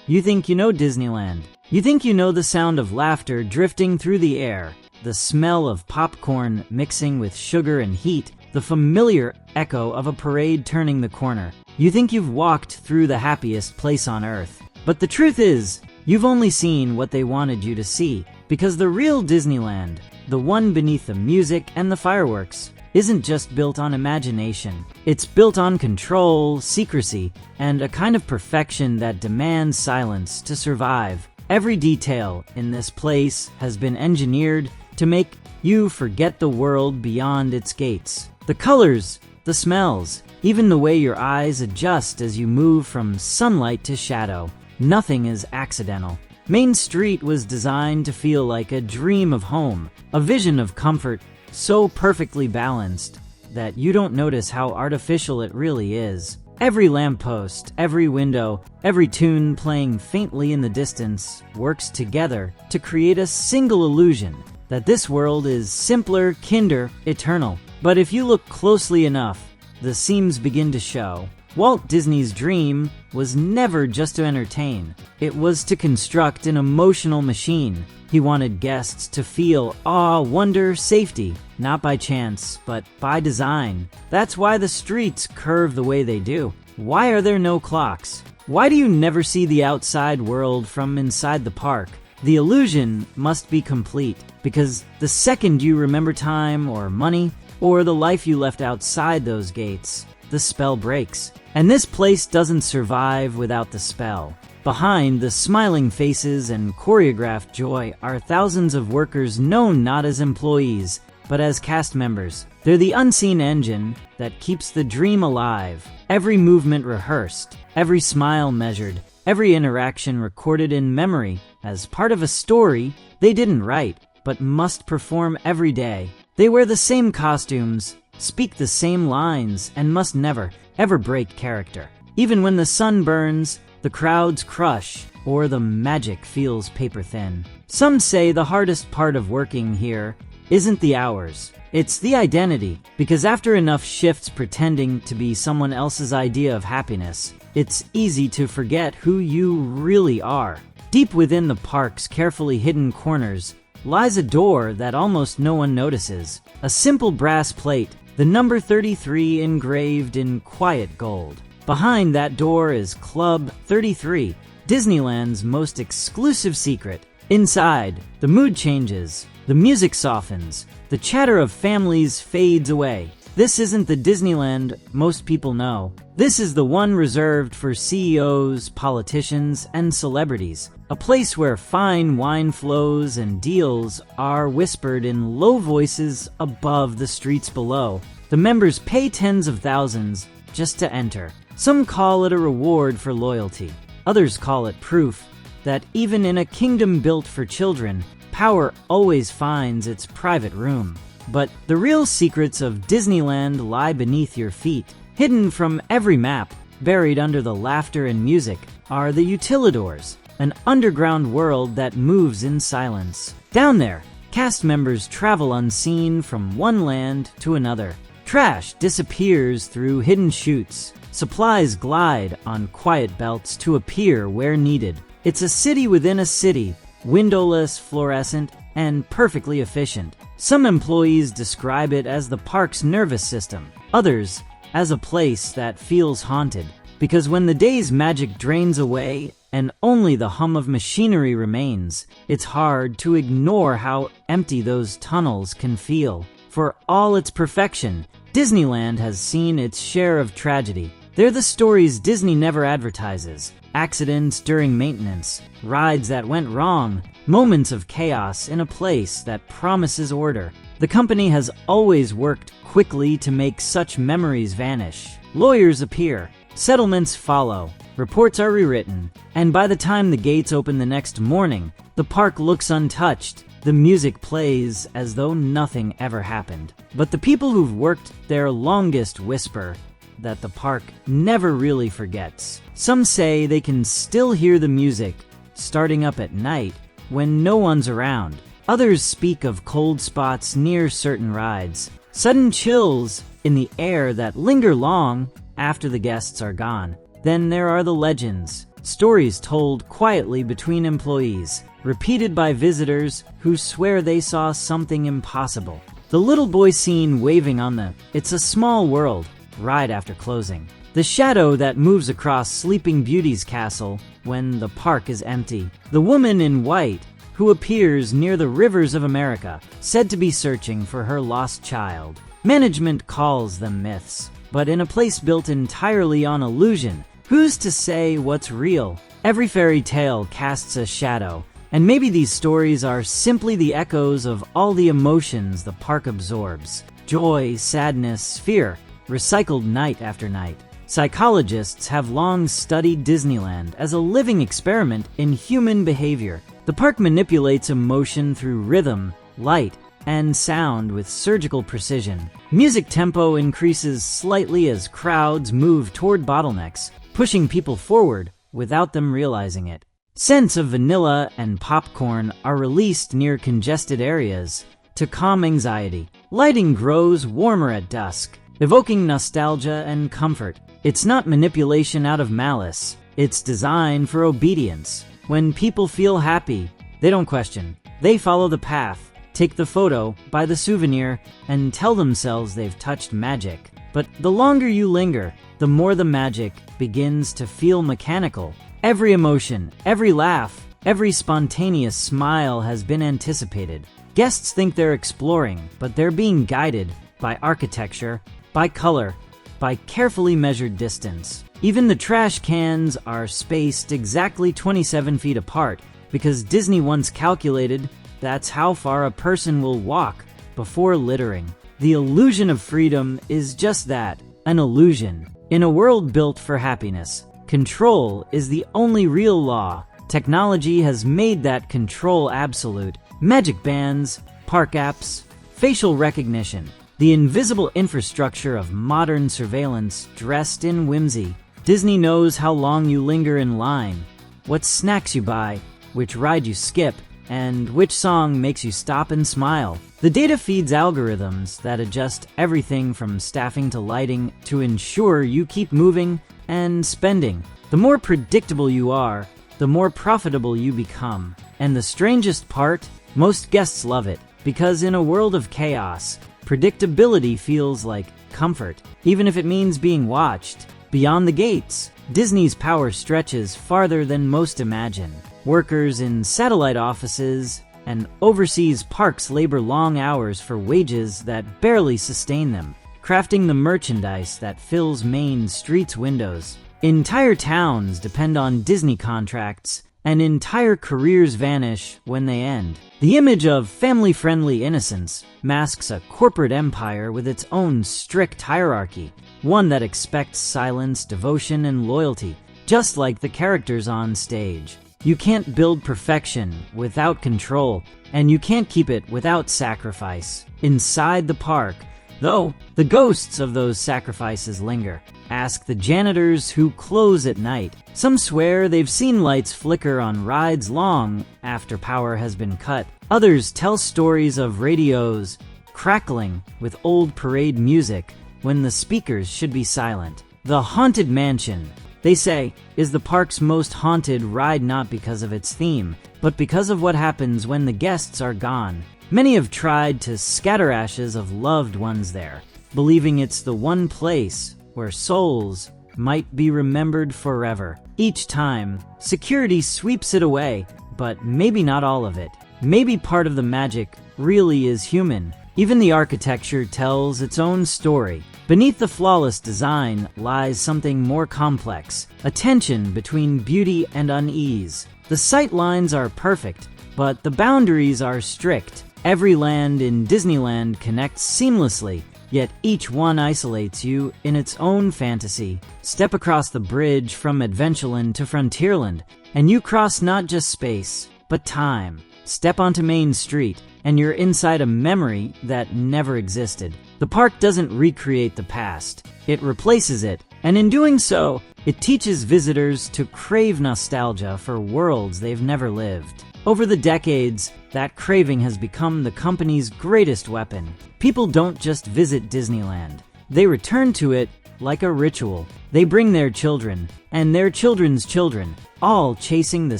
You think you know Disneyland. You think you know the sound of laughter drifting through the air, the smell of popcorn mixing with sugar and heat, the familiar echo of a parade turning the corner. You think you've walked through the happiest place on earth. But the truth is, you've only seen what they wanted you to see, because the real Disneyland, the one beneath the music and the fireworks, isn't just built on imagination. It's built on control, secrecy, and a kind of perfection that demands silence to survive. Every detail in this place has been engineered to make you forget the world beyond its gates. The colors, the smells, even the way your eyes adjust as you move from sunlight to shadow. Nothing is accidental. Main Street was designed to feel like a dream of home, a vision of comfort so perfectly balanced that you don't notice how artificial it really is. Every lamppost, every window, every tune playing faintly in the distance works together to create a single illusion that this world is simpler, kinder, eternal. But if you look closely enough, the seams begin to show. Walt Disney's dream was never just to entertain. It was to construct an emotional machine. He wanted guests to feel awe, wonder, safety, not by chance, but by design. That's why the streets curve the way they do. Why are there no clocks? Why do you never see the outside world from inside the park? The illusion must be complete, because the second you remember time or money, or the life you left outside those gates, the spell breaks. And this place doesn't survive without the spell. Behind the smiling faces and choreographed joy are thousands of workers known not as employees, but as cast members. They're the unseen engine that keeps the dream alive. Every movement rehearsed, every smile measured, every interaction recorded in memory as part of a story they didn't write, but must perform every day. They wear the same costumes, speak the same lines, and must never, ever break character. Even when the sun burns, the crowds crush, or the magic feels paper thin. Some say the hardest part of working here isn't the hours, it's the identity, because after enough shifts pretending to be someone else's idea of happiness, it's easy to forget who you really are. Deep within the park's carefully hidden corners lies a door that almost no one notices. A simple brass plate, the number 33 engraved in quiet gold. Behind that door is Club 33, Disneyland's most exclusive secret. Inside, the mood changes, the music softens, the chatter of families fades away. This isn't the Disneyland most people know. This is the one reserved for CEOs, politicians, and celebrities. A place where fine wine flows and deals are whispered in low voices above the streets below. The members pay tens of thousands just to enter. Some call it a reward for loyalty. Others call it proof that even in a kingdom built for children, power always finds its private room. But the real secrets of Disneyland lie beneath your feet. Hidden from every map, buried under the laughter and music, are the utilidors, an underground world that moves in silence. Down there, cast members travel unseen from one land to another. Trash disappears through hidden chutes. Supplies glide on quiet belts to appear where needed. It's a city within a city, windowless, fluorescent, and perfectly efficient. Some employees describe it as the park's nervous system, others as a place that feels haunted. Because when the day's magic drains away and only the hum of machinery remains, it's hard to ignore how empty those tunnels can feel. For all its perfection, Disneyland has seen its share of tragedy. They're the stories Disney never advertises. Accidents during maintenance, rides that went wrong, moments of chaos in a place that promises order. The company has always worked quickly to make such memories vanish. Lawyers appear, settlements follow, reports are rewritten, and by the time the gates open the next morning, the park looks untouched. The music plays as though nothing ever happened. But the people who've worked their longest whisper that the park never really forgets. Some say they can still hear the music starting up at night when no one's around. Others speak of cold spots near certain rides, sudden chills in the air that linger long after the guests are gone. Then there are the legends, stories told quietly between employees, repeated by visitors who swear they saw something impossible. The little boy seen waving on the "It's a Small World" ride after closing. The shadow that moves across Sleeping Beauty's castle when the park is empty. The woman in white who appears near the rivers of America, said to be searching for her lost child. Management calls them myths, but in a place built entirely on illusion, who's to say what's real? Every fairy tale casts a shadow, and maybe these stories are simply the echoes of all the emotions the park absorbs. Joy, sadness, fear, recycled night after night. Psychologists have long studied Disneyland as a living experiment in human behavior. The park manipulates emotion through rhythm, light, and sound with surgical precision. Music tempo increases slightly as crowds move toward bottlenecks, pushing people forward without them realizing it. Scents of vanilla and popcorn are released near congested areas to calm anxiety. Lighting grows warmer at dusk, evoking nostalgia and comfort. It's not manipulation out of malice. It's designed for obedience. When people feel happy, they don't question. They follow the path, take the photo, buy the souvenir, and tell themselves they've touched magic. But the longer you linger, the more the magic begins to feel mechanical. Every emotion, every laugh, every spontaneous smile has been anticipated. Guests think they're exploring, but they're being guided by architecture, by color, by carefully measured distance. Even the trash cans are spaced exactly 27 feet apart because Disney once calculated that's how far a person will walk before littering. The illusion of freedom is just that, an illusion. In a world built for happiness, control is the only real law. Technology has made that control absolute. Magic bands, park apps, facial recognition, the invisible infrastructure of modern surveillance dressed in whimsy. Disney knows how long you linger in line, what snacks you buy, which ride you skip, and which song makes you stop and smile. The data feeds algorithms that adjust everything from staffing to lighting to ensure you keep moving and spending. The more predictable you are, the more profitable you become. And the strangest part, most guests love it, because in a world of chaos, predictability feels like comfort, even if it means being watched. Beyond the gates, Disney's power stretches farther than most imagine. Workers in satellite offices and overseas parks labor long hours for wages that barely sustain them, crafting the merchandise that fills Main Street's windows. Entire towns depend on Disney contracts, and entire careers vanish when they end. The image of family-friendly innocence masks a corporate empire with its own strict hierarchy, one that expects silence, devotion, and loyalty, just like the characters on stage. You can't build perfection without control, and you can't keep it without sacrifice. Inside the park, though, the ghosts of those sacrifices linger. Ask the janitors who close at night. Some swear they've seen lights flicker on rides long after power has been cut. Others tell stories of radios crackling with old parade music when the speakers should be silent. The Haunted Mansion, they say, is the park's most haunted ride, not because of its theme, but because of what happens when the guests are gone. Many have tried to scatter ashes of loved ones there, believing it's the one place where souls might be remembered forever. Each time, security sweeps it away, but maybe not all of it. Maybe part of the magic really is human. Even the architecture tells its own story. Beneath the flawless design lies something more complex, a tension between beauty and unease. The sight lines are perfect, but the boundaries are strict. Every land in Disneyland connects seamlessly, yet each one isolates you in its own fantasy. Step across the bridge from Adventureland to Frontierland, and you cross not just space, but time. Step onto Main Street, and you're inside a memory that never existed. The park doesn't recreate the past, it replaces it, and in doing so, it teaches visitors to crave nostalgia for worlds they've never lived. Over the decades, that craving has become the company's greatest weapon. People don't just visit Disneyland. They return to it like a ritual. They bring their children, and their children's children, all chasing the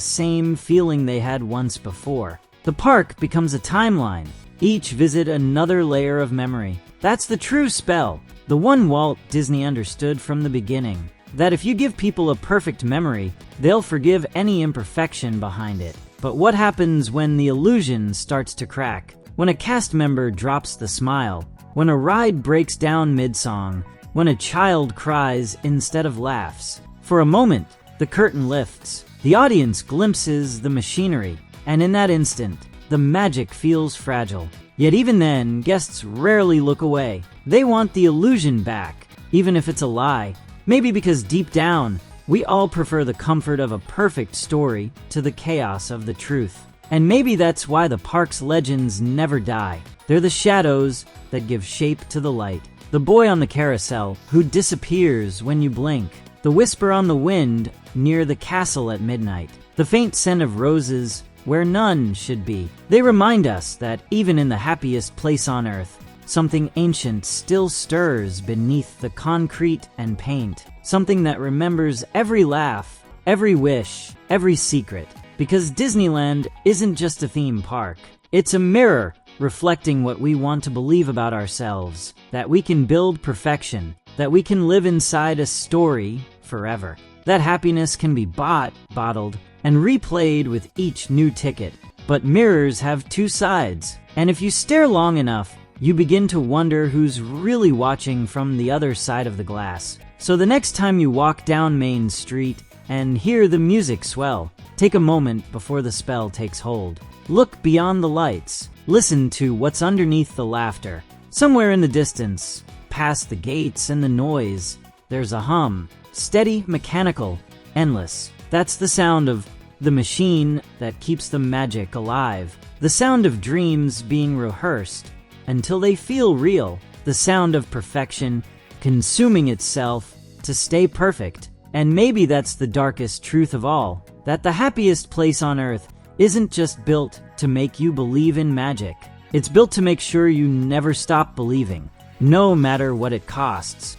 same feeling they had once before. The park becomes a timeline, each visit another layer of memory. That's the true spell, the one Walt Disney understood from the beginning. That if you give people a perfect memory, they'll forgive any imperfection behind it. But what happens when the illusion starts to crack? When a cast member drops the smile? When a ride breaks down mid-song? When a child cries instead of laughs? For a moment, the curtain lifts. The audience glimpses the machinery, and in that instant, the magic feels fragile. Yet even then, guests rarely look away. They want the illusion back, even if it's a lie. Maybe because deep down, we all prefer the comfort of a perfect story to the chaos of the truth. And maybe that's why the park's legends never die. They're the shadows that give shape to the light. The boy on the carousel who disappears when you blink. The whisper on the wind near the castle at midnight. The faint scent of roses where none should be. They remind us that even in the happiest place on earth, something ancient still stirs beneath the concrete and paint. Something that remembers every laugh, every wish, every secret. Because Disneyland isn't just a theme park. It's a mirror reflecting what we want to believe about ourselves. That we can build perfection. That we can live inside a story forever. That happiness can be bought, bottled, and replayed with each new ticket. But mirrors have two sides. And if you stare long enough, you begin to wonder who's really watching from the other side of the glass. So the next time you walk down Main Street and hear the music swell, take a moment before the spell takes hold. Look beyond the lights. Listen to what's underneath the laughter. Somewhere in the distance, past the gates and the noise, there's a hum. Steady, mechanical, endless. That's the sound of the machine that keeps the magic alive. The sound of dreams being rehearsed until they feel real. The sound of perfection consuming itself to stay perfect. And maybe that's the darkest truth of all, that the happiest place on earth isn't just built to make you believe in magic. It's built to make sure you never stop believing, no matter what it costs.